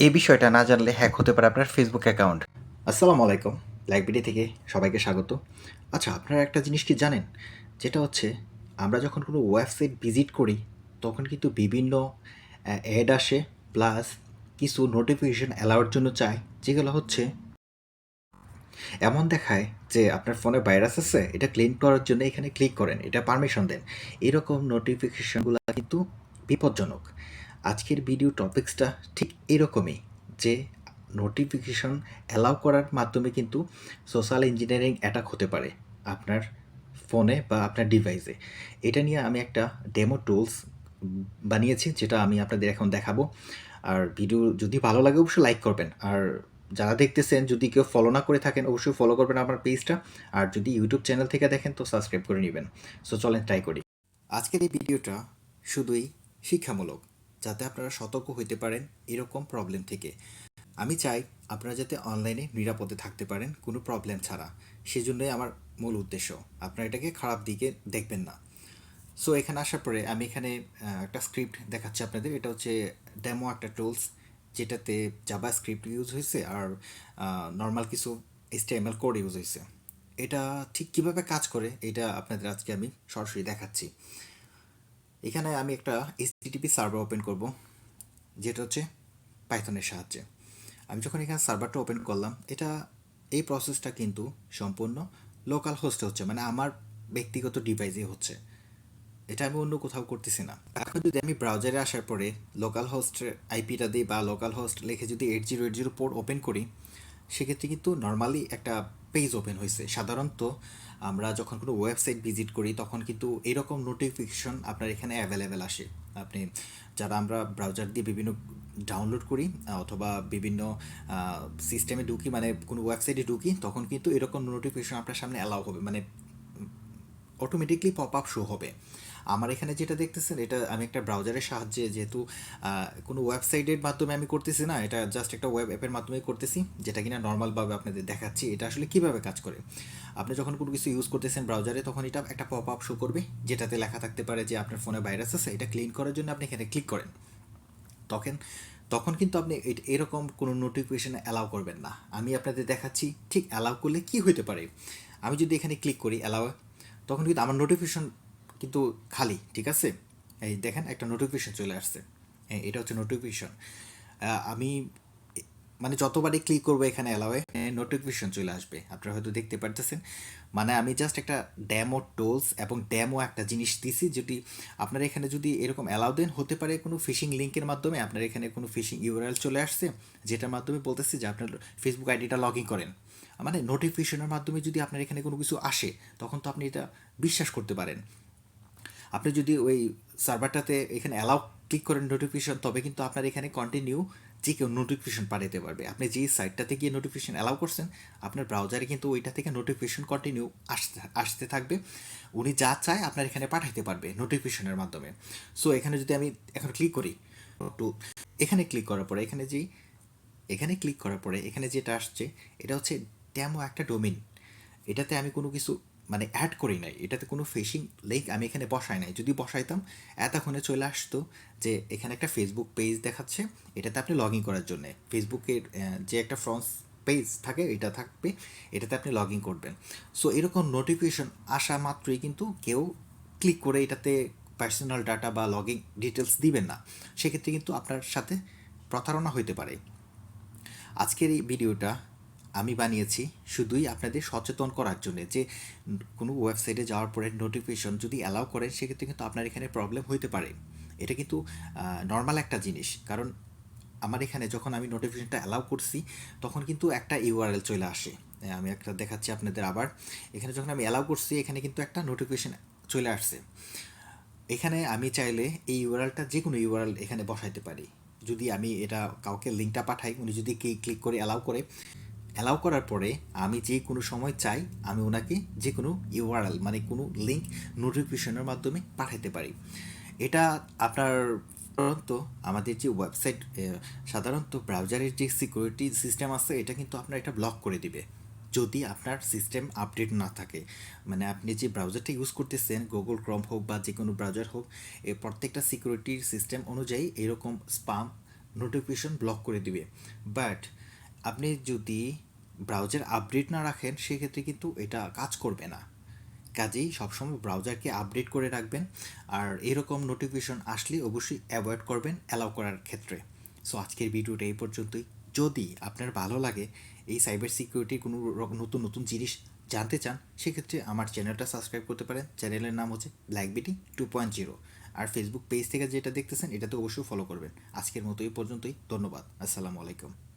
এই বিষয়টা না জানলে হ্যাক হতে পারে আপনার ফেসবুক অ্যাকাউন্ট। আসসালামু আলাইকুম। লাইকবিডি থেকে সবাইকে স্বাগত। আচ্ছা, আপনারা একটা জিনিস কি জানেন? যেটা হচ্ছে আমরা যখন কোনো ওয়েবসাইট ভিজিট করি, তখন কিন্তু বিভিন্ন অ্যাড আসে প্লাস কিছু নোটিফিকেশন অ্যালাউর জন্য চায়, যেগুলো হচ্ছে এমন দেখায় যে আপনার ফোনে ভাইরাস আছে, এটা ক্লিন করার জন্য এখানে ক্লিক করেন, এটা পারমিশন দেন। এরকম নোটিফিকেশনগুলো কিন্তু বিপজ্জনক। আজকের ভিডিও টপিক্সটা ঠিক এরকমই, যে নোটিফিকেশন অ্যালাউ করার মাধ্যমে কিন্তু সোশ্যাল ইঞ্জিনিয়ারিং অ্যাটাক হতে পারে আপনার ফোনে বা আপনার ডিভাইসে। এটা নিয়ে আমি একটা ডেমো টুলস বানিয়েছি, যেটা আমি আপনাদের এখন দেখাবো। আর ভিডিও যদি ভালো লাগে অবশ্যই লাইক করবেন। আর যারা দেখতেছেন, যদি কেউ ফলো না করে থাকেন অবশ্যই ফলো করবেন আমার পেজটা। আর যদি ইউটিউব চ্যানেল থেকে দেখেন তো সাবস্ক্রাইব করে নেবেন। সো চলেন ট্রাই করি। আজকের এই ভিডিওটা শুধুই শিক্ষামূলক, যাতে আপনারা সতর্ক হইতে পারেন এরকম প্রবলেম থেকে। আমি চাই আপনারা যাতে অনলাইনে নিরাপদে থাকতে পারেন কোনো প্রবলেম ছাড়া। সেজন্যই আমার মূল উদ্দেশ্য। আপনারা এটাকে খারাপ দিকে দেখবেন না। সো এখানে আসার পরে আমি এখানে একটা স্ক্রিপ্ট দেখাচ্ছি আপনাদের। এটা হচ্ছে ডেমো একটা টুলস, যেটাতে জাভা স্ক্রিপ্ট ইউজ হয়েছে আর নর্মাল কিছু HTML কোড ইউজ হয়েছে। এটা ঠিক কীভাবে কাজ করে এটা আপনাদের আজকে আমি সরাসরি দেখাচ্ছি। এখানে আমি একটা HTTP সার্ভার ওপেন করব, যেটা হচ্ছে পাইথনের সাহায্যে। আমি যখন এখানে সার্ভারটা ওপেন করলাম, এটা এই প্রসেসটা কিন্তু সম্পূর্ণ লোকাল হোস্টে হচ্ছে, মানে আমার ব্যক্তিগত ডিভাইসে হচ্ছে। এটা আমি অন্য কোথাও করতেছি না। এখন যদি আমি ব্রাউজারে আসার পরে লোকাল হোস্টের আইপিটা দিই বা লোকাল হোস্ট লিখে যদি 8080 পোর্ট ওপেন করি, সেক্ষেত্রে কিন্তু নর্মালি একটা পেজ ওপেন হয়েছে। সাধারণত আমরা যখন কোনো ওয়েবসাইট ভিজিট করি তখন কিন্তু এরকম নোটিফিকেশন আপনার এখানে অ্যাভেলেবেল আসে। আপনি যারা আমরা ব্রাউজার দিয়ে বিভিন্ন ডাউনলোড করি অথবা বিভিন্ন সিস্টেমে ঢুকি, মানে কোনো ওয়েবসাইটে ঢুকি, তখন কিন্তু এরকম নোটিফিকেশন আপনার সামনে অ্যালাউ হবে, মানে অটোমেটিকলি পপ আপ শো হবে। আমার এখানে যেটা দেখতেছেন, এটা আমি একটা ব্রাউজারের সাহায্যে, যেহেতু কোনো ওয়েবসাইটের মাধ্যমে আমি করতেছি না, এটা জাস্ট একটা ওয়েব অ্যাপের মাধ্যমে করতেছি, যেটা কিনা নর্মালভাবে আপনাদের দেখাচ্ছি এটা আসলে কীভাবে কাজ করে। আপনি যখন কোনো কিছু ইউজ করতেছেন ব্রাউজারে, তখন এটা একটা পপ আপ শো করবে, যেটাতে লেখা থাকতে পারে যে আপনার ফোনে ভাইরাস আছে, এটা ক্লিন করার জন্য আপনি এখানে ক্লিক করেন। তখন তখন কিন্তু আপনি এরকম কোনো নোটিফিকেশন অ্যালাউ করবেন না। আমি আপনাদের দেখাচ্ছি ঠিক অ্যালাউ করলে কি হতে পারে। আমি যদি এখানে ক্লিক করি অ্যালাউ, তখন কিন্তু আমার নোটিফিকেশন কিন্তু খালি, ঠিক আছে। এই দেখেন একটা নোটিফিকেশন চলে আসছে। হ্যাঁ, এটা হচ্ছে নোটিফিকেশন। আমি মানে যতবারই ক্লিক করবো এখানে অ্যালাউয়ে, নোটিফিকেশন চলে আসবে, আপনারা হয়তো দেখতে পারতেছেন। মানে আমি জাস্ট একটা ডেমো টুলস এবং ডেমো একটা জিনিস দিছি। যদি আপনারা এখানে যদি এরকম অ্যালাউ দেন, হতে পারে কোনো ফিশিং লিঙ্কের মাধ্যমে আপনার এখানে কোনো ফিশিং ইউআরএল চলে আসছে, যেটার মাধ্যমে বলতেছি যে আপনার ফেসবুক আইডিটা লগ ইন করেন। মানে নোটিফিকেশনের মাধ্যমে যদি আপনার এখানে কোনো কিছু আসে, তখন তো আপনি এটা বিশ্বাস করতে পারেন। আপনি যদি ওই সার্ভারটাতে এখানে অ্যালাউ ক্লিক করেন নোটিফিকেশন, তবে কিন্তু আপনার এখানে কন্টিনিউ যে কেউ নোটিফিকেশন পাঠাতে পারবে। আপনি যেই সাইটটাতে গিয়ে নোটিফিকেশন অ্যালাউ করছেন, আপনার ব্রাউজারে কিন্তু ওইটা থেকে নোটিফিকেশন কন্টিনিউ আসতে আসতে থাকবে। উনি যা চায় আপনার এখানে পাঠাইতে পারবে নোটিফিকেশনের মাধ্যমে। সো এখানে যদি আমি এখন ক্লিক করি, তো এখানে ক্লিক করার পরে এখানে যেটা আসছে, এটা হচ্ছে ডেমো একটা ডোমেইন। এটাতে আমি কোনো কিছু মানে অ্যাড করি নাই, এটাতে কোনো ফিশিং লিঙ্ক আমি এখানে বসাই নাই। যদি বসাইতাম এতক্ষণে চলে আসতো যে এখানে একটা ফেসবুক পেজ দেখাচ্ছে, এটাতে আপনি লগ ইন করার জন্যে ফেসবুকের যে একটা ফ্রন্ট পেজ থাকে এটা থাকবে, এটাতে আপনি লগ ইন করবেন। সো এরকম নোটিফিকেশন আসা মাত্রই কিন্তু কেউ ক্লিক করে এটাতে পার্সোনাল ডাটা বা লগ ইন ডিটেলস দিবেন না। সেক্ষেত্রে কিন্তু আপনার সাথে প্রতারণা হইতে পারে। আজকের এই ভিডিওটা আমি বানিয়েছি শুধুই আপনাদের সচেতন করার জন্য, যে কোনো ওয়েবসাইটে যাওয়ার পরে নোটিফিকেশন যদি অ্যালাউ করেন, সেক্ষেত্রে কিন্তু আপনার এখানে প্রবলেম হইতে পারে। এটা কিন্তু নর্মাল একটা জিনিস, কারণ আমার এখানে যখন আমি নোটিফিকেশনটা অ্যালাউ করছি, তখন কিন্তু একটা ইউআরএল চলে আসে। আমি একটা দেখাচ্ছি আপনাদের আবার। এখানে যখন আমি অ্যালাউ করছি, এখানে কিন্তু একটা নোটিফিকেশন চলে আসছে। এখানে আমি চাইলে এই ইউআরএলটা যে কোনো ইউআরএল এখানে বসাইতে পারি। যদি আমি এটা কাউকে লিঙ্কটা পাঠাই, উনি যদি ক্লিক করে অ্যালাউ করার পরে আমি যে কোনো সময় চাই আমি ওনাকে যে কোনো ইউআরএল মানে কোনো লিঙ্ক নোটিফিকেশনের মাধ্যমে পাঠাতে পারি। এটা আপনার সাধারণত আমাদের যে ওয়েবসাইট, সাধারণত ব্রাউজারের যে সিকিউরিটি সিস্টেম আছে, এটা কিন্তু আপনার এটা ব্লক করে দিবে যদি আপনার সিস্টেম আপডেট না থাকে। মানে আপনি যে ব্রাউজারটা ইউজ করতেছেন, গুগল ক্রোম হোক বা যে কোনো ব্রাউজার হোক, এই প্রত্যেকটা সিকিউরিটির সিস্টেম অনুযায়ী এরকম স্পাম নোটিফিকেশন ব্লক করে দিবে। বাট আপনি যদি ব্রাউজার আপডেট না রাখেন সেক্ষেত্রে কিন্তু এটা কাজ করবে না। কাজেই সবসময় ব্রাউজারকে আপডেট করে রাখবেন, আর এরকম নোটিফিকেশন আসলে অবশ্যই অ্যাভয়েড করবেন অ্যালাউ করার ক্ষেত্রে। সো আজকের ভিডিওটা এই পর্যন্তই। যদি আপনার ভালো লাগে এই সাইবার সিকিউরিটির কোনো নতুন নতুন জিনিস জানতে চান, সেক্ষেত্রে আমার চ্যানেলটা সাবস্ক্রাইব করতে পারেন। চ্যানেলের নাম হচ্ছে ব্ল্যাকবিডি 2.0। আর ফেসবুক পেজ থেকে যেটা দেখতেছেন এটাতে অবশ্যই ফলো করবেন। আজকের মতো এই পর্যন্তই। ধন্যবাদ। আসসালামু আলাইকুম।